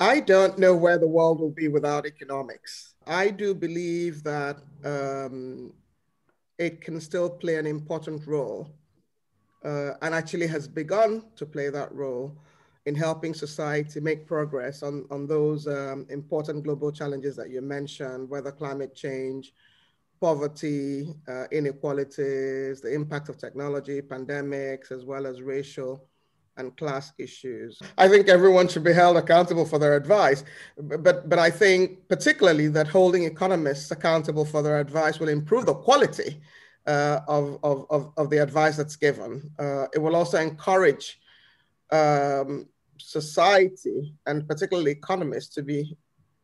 I don't know where the world will be without economics. I do believe that it can still play an important role and actually has begun to play that role in helping society make progress on those important global challenges that you mentioned, whether climate change, poverty, inequalities, the impact of technology, pandemics, as well as racial and class issues. I think everyone should be held accountable for their advice, but I think particularly that holding economists accountable for their advice will improve the quality of the advice that's given. It will also encourage society and particularly economists to be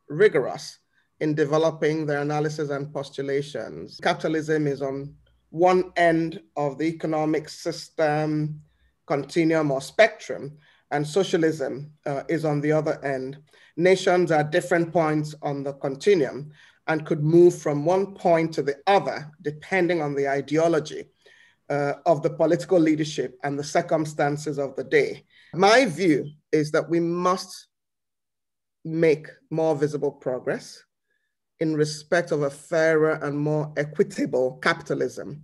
rigorous in developing their analysis and postulations. Capitalism is on one end of the economic system continuum or spectrum, and socialism is on the other end. Nations are different points on the continuum and could move from one point to the other depending on the ideology of the political leadership and the circumstances of the day. My view is that we must make more visible progress in respect of a fairer and more equitable capitalism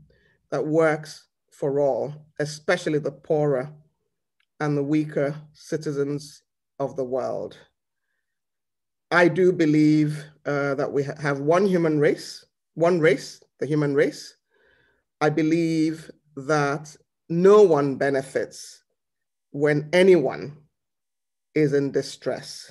that works for all, especially the poorer and the weaker citizens of the world. I do believe that we have one human race, one race, the human race. I believe that no one benefits when anyone is in distress.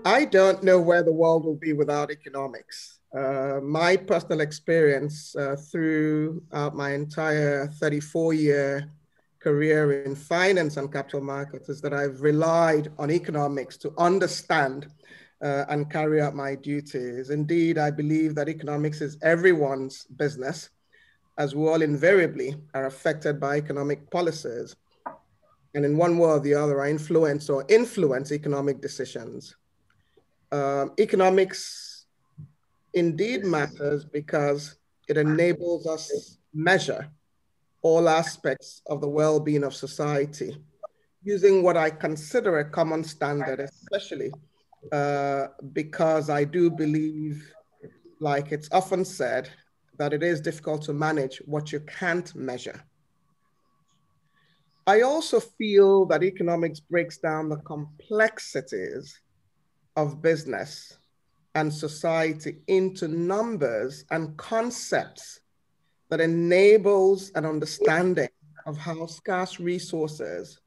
I don't know where the world will be without economics. My personal experience throughout my entire 34-year career in finance and capital markets is that I've relied on economics to understand and carry out my duties. Indeed, I believe that economics is everyone's business, as we all invariably are affected by economic policies. And in one way or the other, I influence or influence economic decisions. Economics indeed matters because it enables us measure all aspects of the well-being of society using what I consider a common standard, especially because I do believe, like it's often said, that it is difficult to manage what you can't measure. I also feel that economics breaks down the complexities of business and society into numbers and concepts that enables an understanding of how scarce resources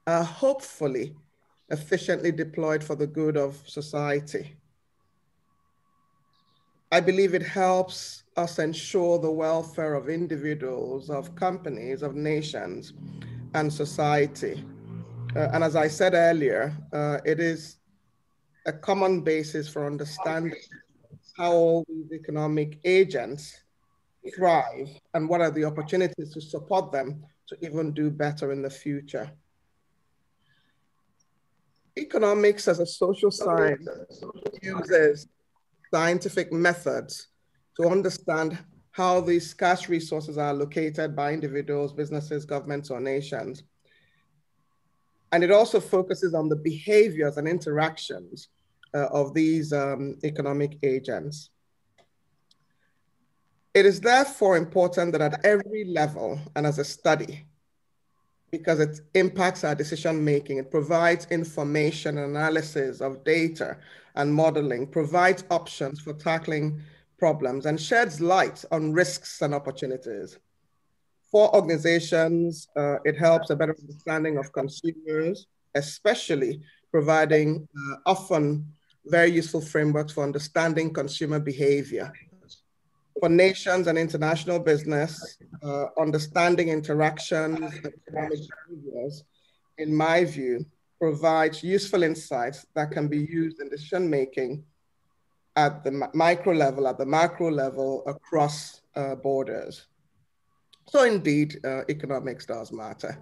are hopefully efficiently deployed for the good of society. I believe it helps us ensure the welfare of individuals, of companies, of nations, and society. And as I said earlier, it is a common basis for understanding how all these economic agents thrive and what are the opportunities to support them to even do better in the future. Economics as a social science uses scientific methods to understand how these scarce resources are allocated by individuals, businesses, governments, or nations. And it also focuses on the behaviors and interactions of these economic agents. It is therefore important that at every level and as a study, because it impacts our decision making, it provides information, analysis of data and modeling, provides options for tackling problems, and sheds light on risks and opportunities. For organizations, it helps a better understanding of consumers, especially providing often very useful frameworks for understanding consumer behavior. For nations and international business, understanding interactions and economic behaviors, in my view, provides useful insights that can be used in decision making at the micro level, at the macro level, across borders. So indeed, economics does matter.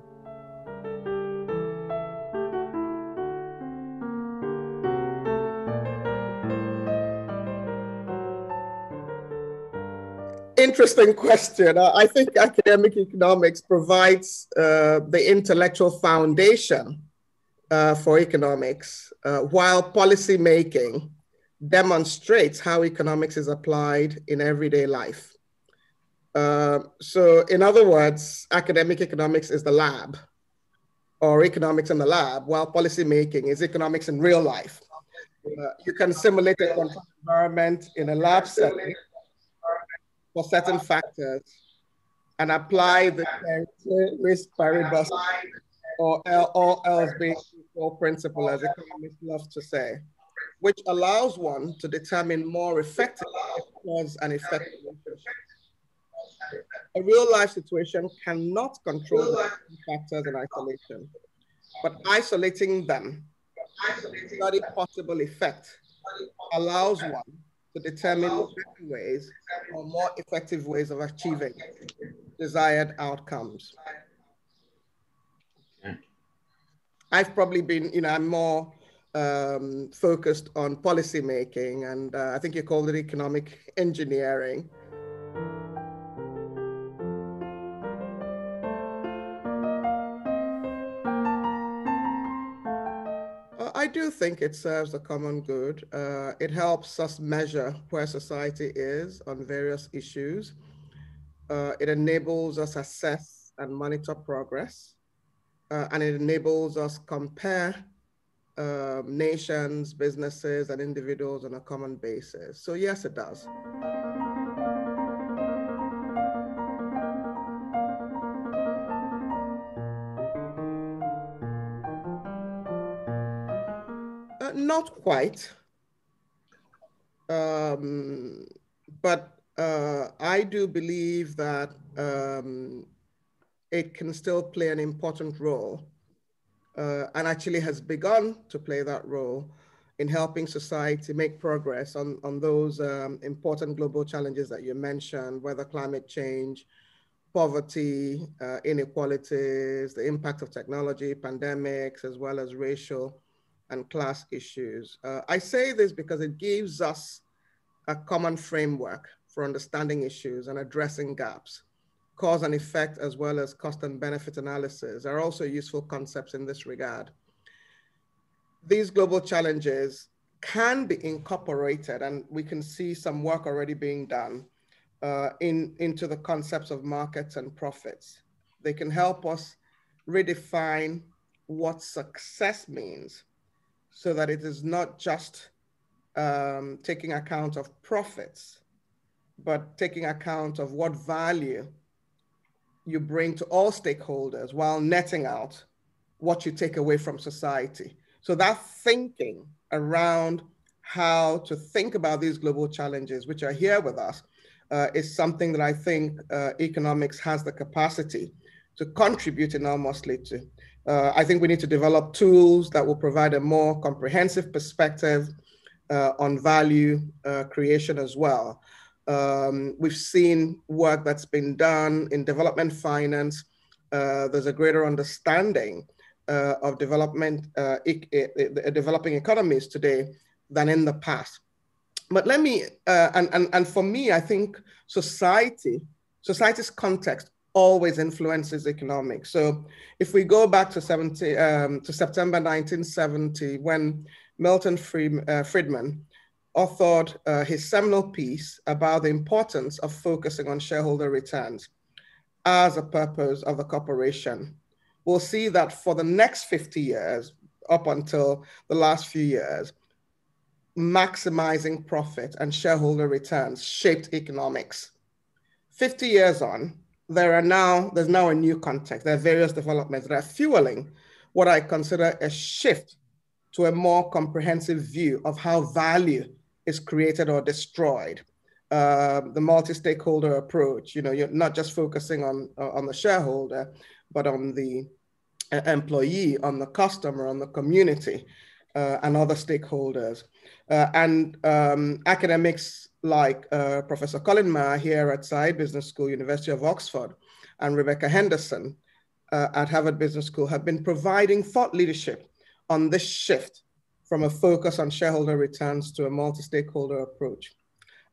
interesting question. I think academic economics provides the intellectual foundation for economics, while policy making demonstrates how economics is applied in everyday life. So in other words, academic economics is the lab, or economics in the lab, while policy making is economics in real life. You can simulate a controlled environment in a lab setting for certain factors and apply the risk paribus, or all else being equal principle, as economists love to say, which allows one to determine more effectively cause and effect relationships. A real life situation cannot control the factors in isolation, but isolating them to study possible effect allows one to determine better ways or more effective ways of achieving desired outcomes. I've probably been, I'm more focused on policy making, and I think you called it economic engineering. I do think it serves the common good. It helps us measure where society is on various issues. It enables us assess and monitor progress. And it enables us compare nations, businesses, and individuals on a common basis. So yes, it does. Not quite. But I do believe that it can still play an important role, and actually has begun to play that role in helping society make progress on those important global challenges that you mentioned, whether climate change, poverty, inequalities, the impact of technology, pandemics, as well as racial and class issues. I say this because it gives us a common framework for understanding issues and addressing gaps. Cause and effect, as well as cost and benefit analysis, are also useful concepts in this regard. These global challenges can be incorporated, and we can see some work already being done into the concepts of markets and profits. They can help us redefine what success means, so that it is not just taking account of profits, but taking account of what value you bring to all stakeholders while netting out what you take away from society. So that thinking around how to think about these global challenges, which are here with us, is something that I think economics has the capacity to contribute enormously to. I think we need to develop tools that will provide a more comprehensive perspective on value creation as well. We've seen work that's been done in development finance. There's a greater understanding of developing economies today than in the past. But let me, and for me, I think society's context always influences economics. So if we go back to September 1970, when Milton Friedman authored his seminal piece about the importance of focusing on shareholder returns as a purpose of the corporation, we'll see that for the next 50 years, up until the last few years, maximizing profit and shareholder returns shaped economics. 50 years on, there's now a new context. There are various developments that are fueling what I consider a shift to a more comprehensive view of how value is created or destroyed. The multi-stakeholder approach, you're not just focusing on the shareholder, but on the employee, on the customer, on the community, and other stakeholders. And academics like Professor Colin Maher here at Said Business School, University of Oxford, and Rebecca Henderson at Harvard Business School have been providing thought leadership on this shift from a focus on shareholder returns to a multi-stakeholder approach.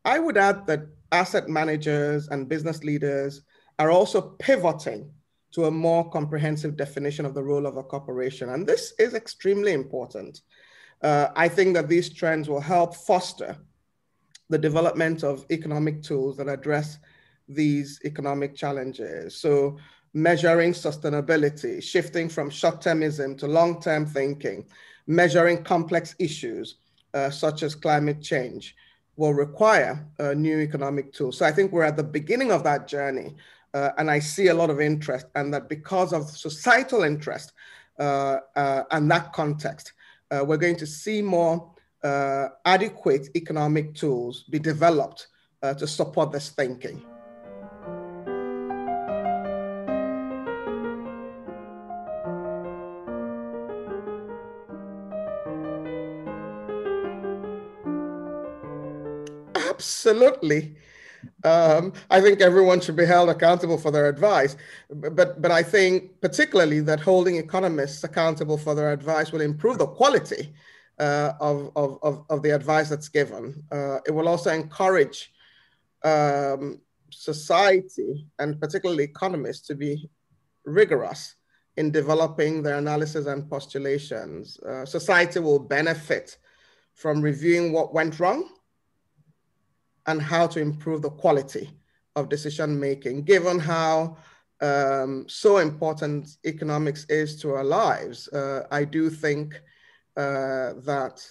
I would add that asset managers and business leaders are also pivoting to a more comprehensive definition of the role of a corporation. And this is extremely important. I think that these trends will help foster the development of economic tools that address these economic challenges. So measuring sustainability, shifting from short-termism to long-term thinking, measuring complex issues such as climate change will require new economic tools. So I think we're at the beginning of that journey, and I see a lot of interest, and that because of societal interest and that context, we're going to see more adequate economic tools be developed to support this thinking. Absolutely. I think everyone should be held accountable for their advice, but I think particularly that holding economists accountable for their advice will improve the quality of the advice that's given. It will also encourage society and particularly economists to be rigorous in developing their analysis and postulations. Society will benefit from reviewing what went wrong and how to improve the quality of decision making, given how so important economics is to our lives. I do think that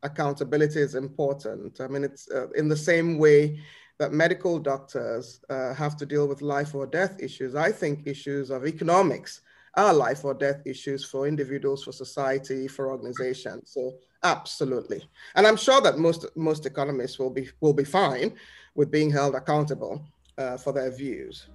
accountability is important. I mean, it's in the same way that medical doctors have to deal with life or death issues. I think issues of economics are life or death issues for individuals, for society, for organizations. So absolutely. And I'm sure that most economists will be fine with being held accountable for their views.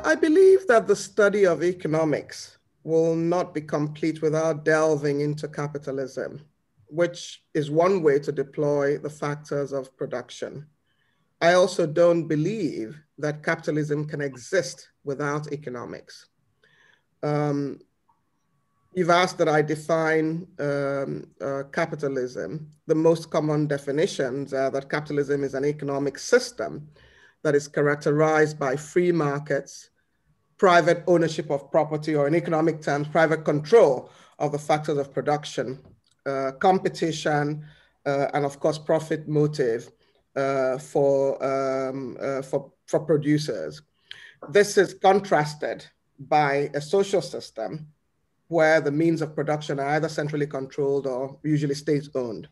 I believe that the study of economics will not be complete without delving into capitalism, which is one way to deploy the factors of production. I also don't believe that capitalism can exist without economics. You've asked that I define capitalism. The most common definitions are that capitalism is an economic system that is characterized by free markets, private ownership of property, or in economic terms, private control of the factors of production, competition, and of course, profit motive for producers. This is contrasted by a social system where the means of production are either centrally controlled or usually state-owned.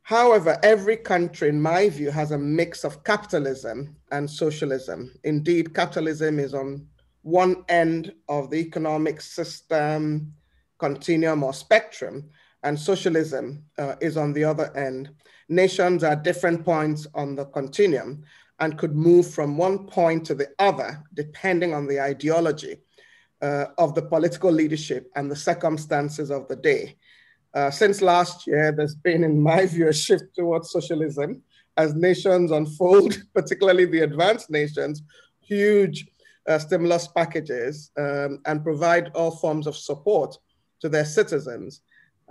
However, every country, in my view, has a mix of capitalism and socialism. Indeed, capitalism is on one end of the economic system continuum or spectrum, and socialism is on the other end. Nations are at different points on the continuum and could move from one point to the other depending on the ideology of the political leadership and the circumstances of the day. Since last year, there's been, in my view, a shift towards socialism as nations unfold, particularly the advanced nations, huge stimulus packages and provide all forms of support to their citizens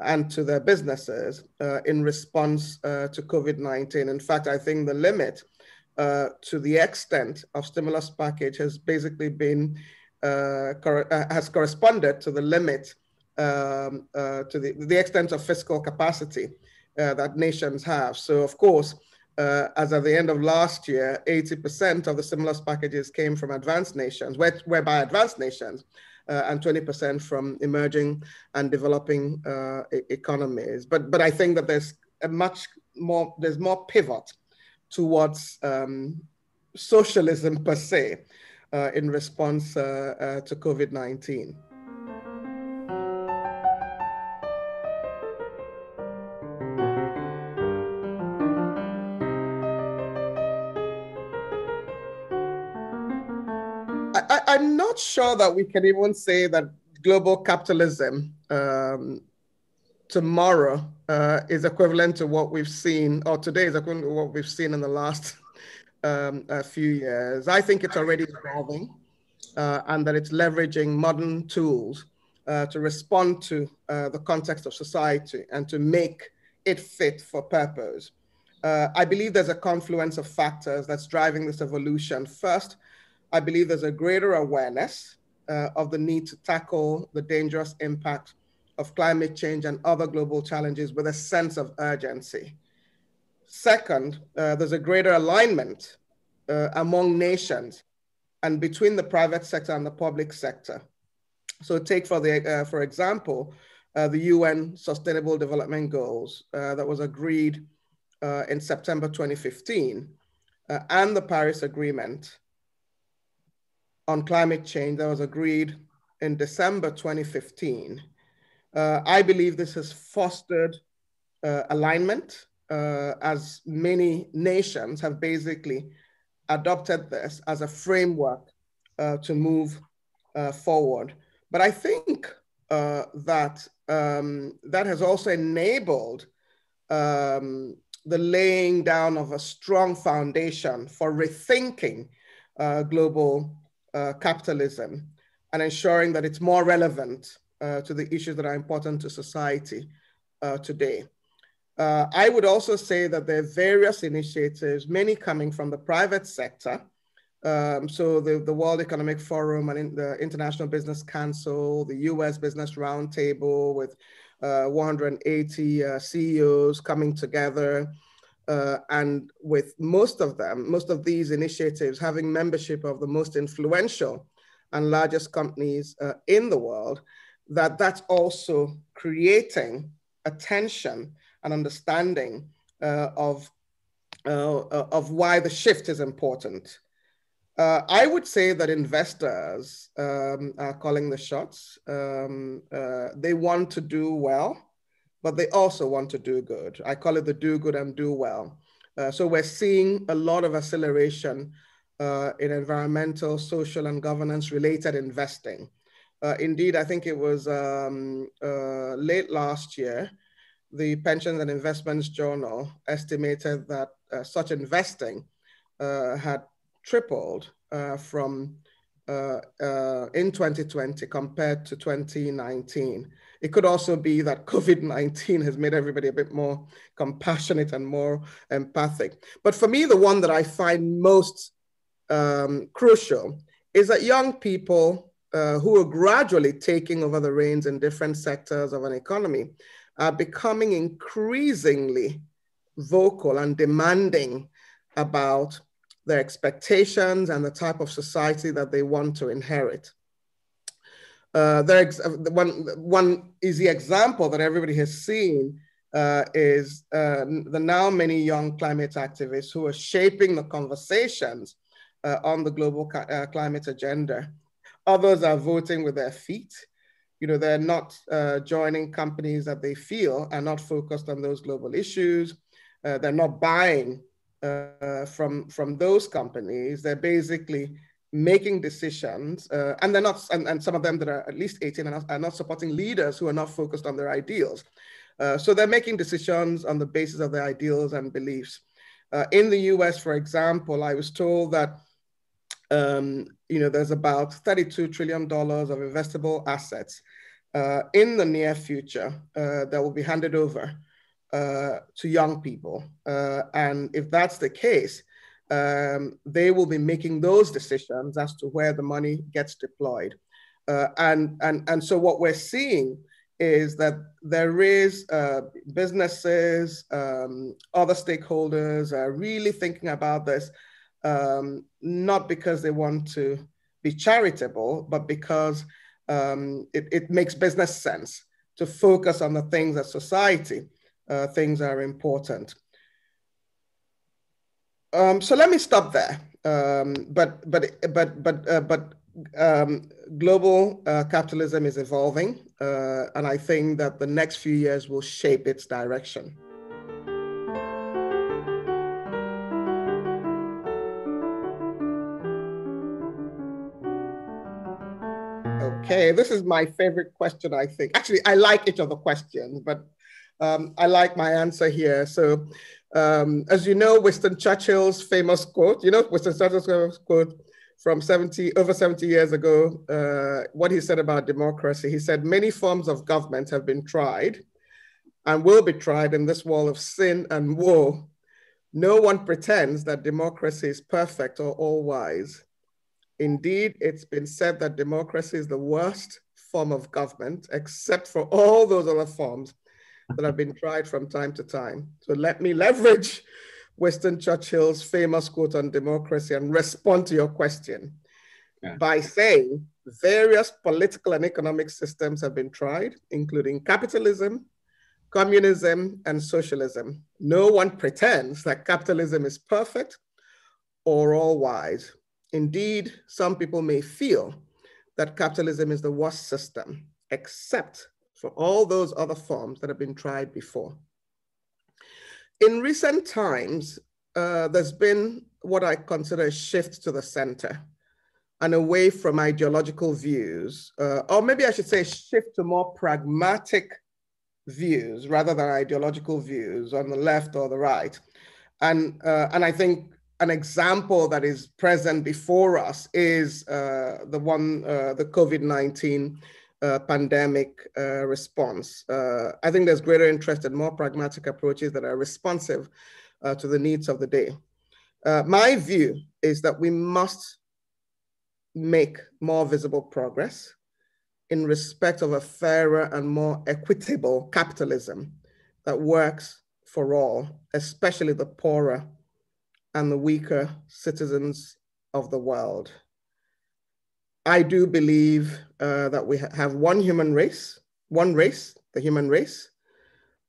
and to their businesses in response to COVID-19. In fact, I think the limit to the extent of stimulus package has basically been, has corresponded to the limit to the extent of fiscal capacity that nations have. So of course, as at the end of last year, 80% of the stimulus packages came from advanced nations, whereby advanced nations, and 20% from emerging and developing economies. But I think that there's more pivot towards socialism per se in response to COVID-19. I'm not sure that we can even say that global capitalism tomorrow is equivalent to what we've seen, or today is equivalent to what we've seen in the last few years. I think it's already evolving. and that it's leveraging modern tools to respond to the context of society and to make it fit for purpose. I believe there's a confluence of factors that's driving this evolution. First, I believe there's a greater awareness of the need to tackle the dangerous impact of climate change and other global challenges with a sense of urgency. Second, there's a greater alignment among nations and between the private sector and the public sector. So take for example, the UN Sustainable Development Goals that was agreed in September 2015 and the Paris Agreement on climate change that was agreed in December 2015. I believe this has fostered alignment as many nations have basically adopted this as a framework to move forward. But I think that that has also enabled the laying down of a strong foundation for rethinking global capitalism and ensuring that it's more relevant to the issues that are important to society today. I would also say that there are various initiatives, many coming from the private sector. So the World Economic Forum and the International Business Council, the US Business Roundtable with 180 CEOs coming together, and with most of these initiatives having membership of the most influential and largest companies in the world, that's also creating attention and understanding of why the shift is important. I would say that investors are calling the shots. They want to do well, but they also want to do good. I call it the do good and do well. So we're seeing a lot of acceleration in environmental, social, and governance-related investing. Indeed, I think it was late last year, the Pensions and Investments Journal estimated that such investing had tripled from in 2020 compared to 2019. It could also be that COVID-19 has made everybody a bit more compassionate and more empathic. But for me, the one that I find most crucial is that young people who are gradually taking over the reins in different sectors of an economy are becoming increasingly vocal and demanding about their expectations and the type of society that they want to inherit. One easy example that everybody has seen is the now many young climate activists who are shaping the conversations on the global climate agenda. Others are voting with their feet. You know, they're not joining companies that they feel are not focused on those global issues. They're not buying from those companies. They're basically making decisions, and they're not, and some of them that are at least 18 are not supporting leaders who are not focused on their ideals. So they're making decisions on the basis of their ideals and beliefs. In the US, for example, I was told that you know, there's about $32 trillion of investable assets in the near future that will be handed over to young people. And if that's the case, they will be making those decisions as to where the money gets deployed. And so what we're seeing is that there is businesses, other stakeholders are really thinking about this, not because they want to be charitable, but because it makes business sense to focus on the things that society things are important. So let me stop there. But global capitalism is evolving, and I think that the next few years will shape its direction. Okay, this is my favorite question, I think. Actually, I like each of the questions, but I like my answer here. So, as you know, Winston Churchill's famous quote, from over 70 years ago, what he said about democracy. He said, many forms of government have been tried and will be tried in this world of sin and woe. No one pretends that democracy is perfect or all-wise. Indeed, it's been said that democracy is the worst form of government, except for all those other forms that have been tried from time to time. So let me leverage Winston Churchill's famous quote on democracy and respond to your question by saying various political and economic systems have been tried, including capitalism, communism, and socialism. No one pretends that capitalism is perfect or all-wise. Indeed, some people may feel that capitalism is the worst system, except for all those other forms that have been tried before. In recent times, there's been what I consider a shift to the center and away from ideological views, or maybe I should say shift to more pragmatic views rather than ideological views on the left or the right. And I think an example that is present before us is the COVID-19 pandemic response. I think there's greater interest in more pragmatic approaches that are responsive to the needs of the day. My view is that we must make more visible progress in respect of a fairer and more equitable capitalism that works for all, especially the poorer and the weaker citizens of the world. I do believe that we have one human race, the human race.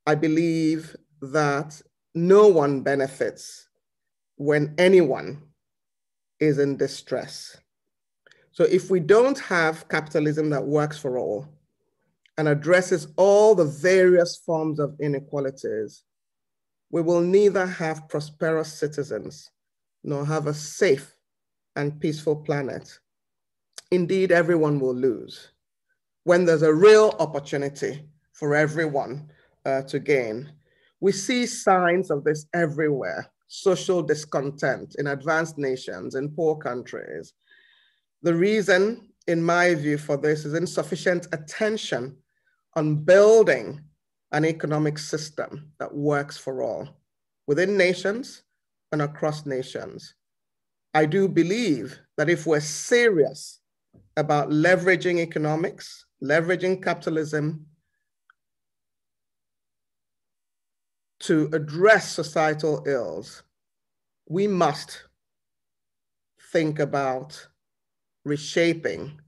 I believe that no one benefits when anyone is in distress. So if we don't have capitalism that works for all and addresses all the various forms of inequalities, we will neither have prosperous citizens nor have a safe and peaceful planet. Indeed, everyone will lose when there's a real opportunity for everyone to gain. We see signs of this everywhere: social discontent in advanced nations, in poor countries. The reason, in my view, for this is insufficient attention on building an economic system that works for all, within nations and across nations. I do believe that if we're serious about leveraging economics, leveraging capitalism to address societal ills, we must think about reshaping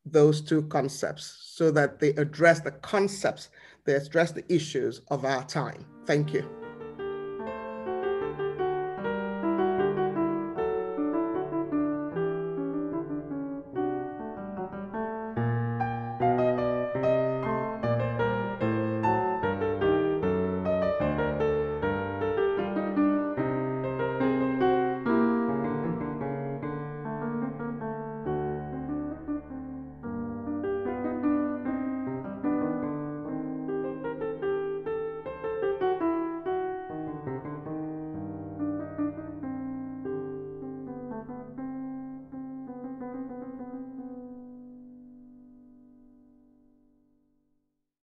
those two concepts so that they address the concepts, they address the issues of our time. Thank you.